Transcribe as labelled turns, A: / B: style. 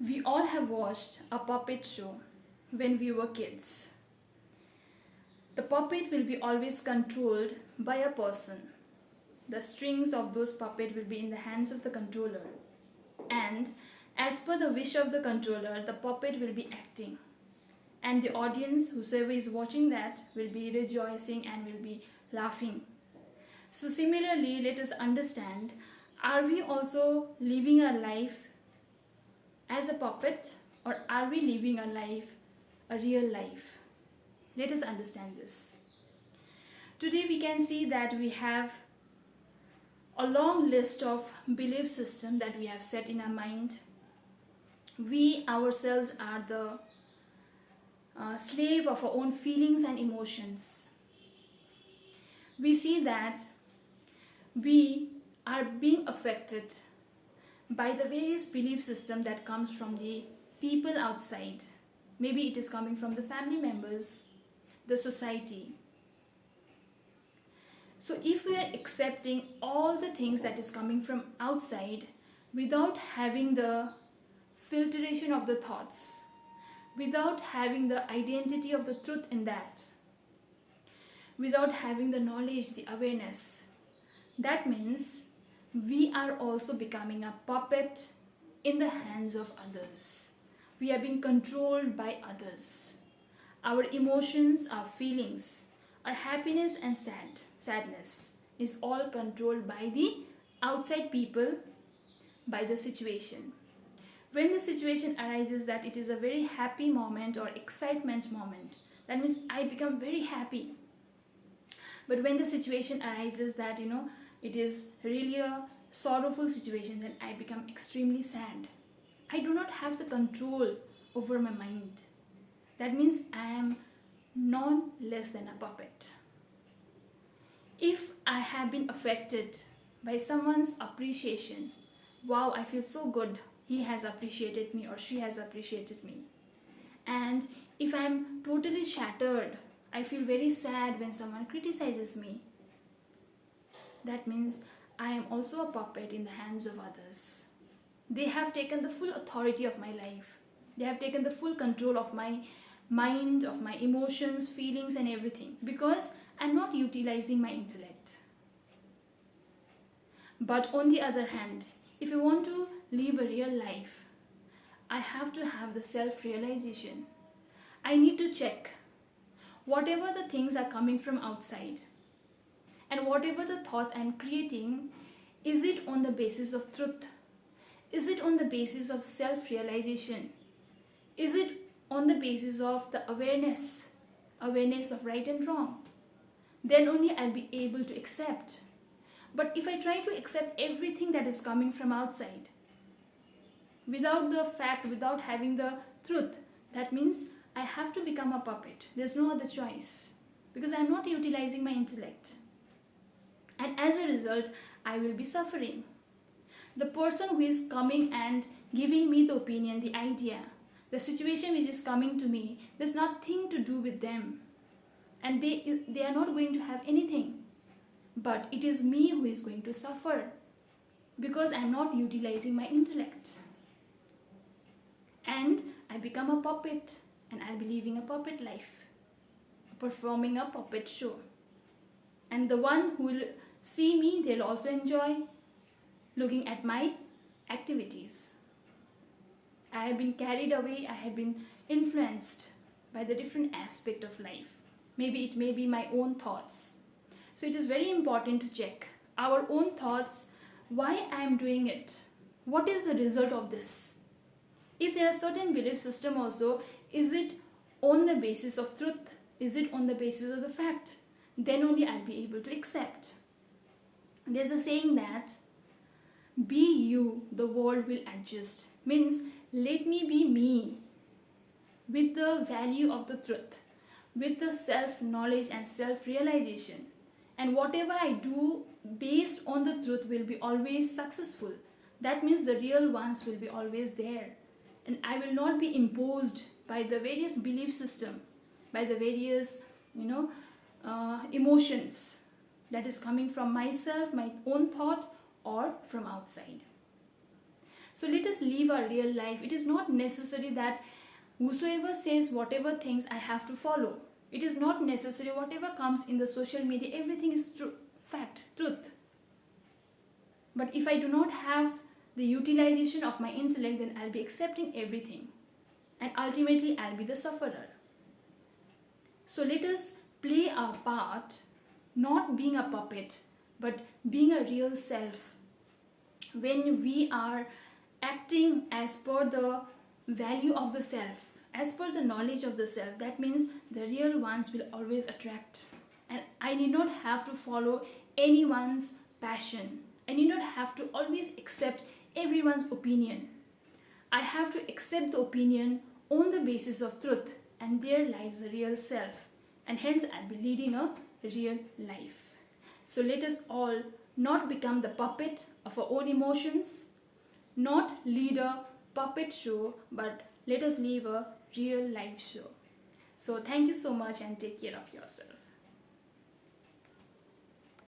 A: We all have watched a puppet show when we were kids. The puppet will be always controlled by a person. The strings of those puppet will be in the hands of the controller. And as per the wish of the controller, the puppet will be acting. And the audience, whosoever is watching that, will be rejoicing and will be laughing. So similarly, let us understand, are we also living our life as a puppet, or are we living a life, a real life? Let us understand this. Today we can see that we have a long list of belief systems that we have set in our mind. We ourselves are the slave of our own feelings and emotions. We see that we are being affected by the various belief system that comes from the people outside. Maybe it is coming from the family members, the society. So if we are accepting all the things that is coming from outside without having the filtration of the thoughts, without having the identity of the truth in that, without having the knowledge, the awareness, that means we are also becoming a puppet in the hands of others. We are being controlled by others. Our emotions, our feelings, our happiness and sadness is all controlled by the outside people, by the situation. When the situation arises that it is a very happy moment or excitement moment, that means I become very happy. But when the situation arises that it is really a sorrowful situation, then I become extremely sad. I do not have the control over my mind. That means I am none less than a puppet. If I have been affected by someone's appreciation, wow, I feel so good, he has appreciated me or she has appreciated me. And if I am totally shattered, I feel very sad when someone criticizes me. That means I am also a puppet in the hands of others. They have taken the full authority of my life. They have taken the full control of my mind, of my emotions, feelings and everything, because I'm not utilizing my intellect. But on the other hand, if I want to live a real life, I have to have the self-realization. I need to check whatever the things are coming from outside and whatever the thoughts I'm creating, is it on the basis of truth? Is it on the basis of self-realization? Is it on the basis of the awareness of right and wrong? Then only I'll be able to accept. But if I try to accept everything that is coming from outside, without the fact, without having the truth, that means I have to become a puppet. There's no other choice, because I'm not utilizing my intellect. And as a result, I will be suffering. The person who is coming and giving me the opinion, the idea, the situation which is coming to me, there's nothing to do with them. And they are not going to have anything. But it is me who is going to suffer, because I'm not utilizing my intellect. And I become a puppet, and I'll be living a puppet life, performing a puppet show. And the one who will see me, they'll also enjoy looking at my activities. I have been carried away, I have been influenced by the different aspect of life. Maybe it may be my own thoughts. So it is very important to check our own thoughts, why I am doing it, what is the result of this. If there are certain belief system also, is it on the basis of truth, is it on the basis of the fact, then only I'll be able to accept. There's a saying that be you, the world will adjust. Means let me be me with the value of the truth, with the self-knowledge and self-realization. And whatever I do based on the truth will be always successful. That means the real ones will be always there. And I will not be imposed by the various belief system, by the various, emotions that is coming from myself, my own thought, or from outside. So let us live our real life. It is not necessary that whosoever says whatever things I have to follow. It is not necessary whatever comes in the social media, everything is fact, truth. But if I do not have the utilization of my intellect, then I'll be accepting everything. And ultimately, I'll be the sufferer. So let us play our part, not being a puppet, but being a real self. When we are acting as per the value of the self, as per the knowledge of the self, that means the real ones will always attract. And I need not have to follow anyone's passion. I need not have to always accept everyone's opinion. I have to accept the opinion on the basis of truth, and there lies the real self. And hence I'll be leading a real life. So let us all not become the puppet of our own emotions, not lead a puppet show, but let us live a real life show. So thank you so much and take care of yourself.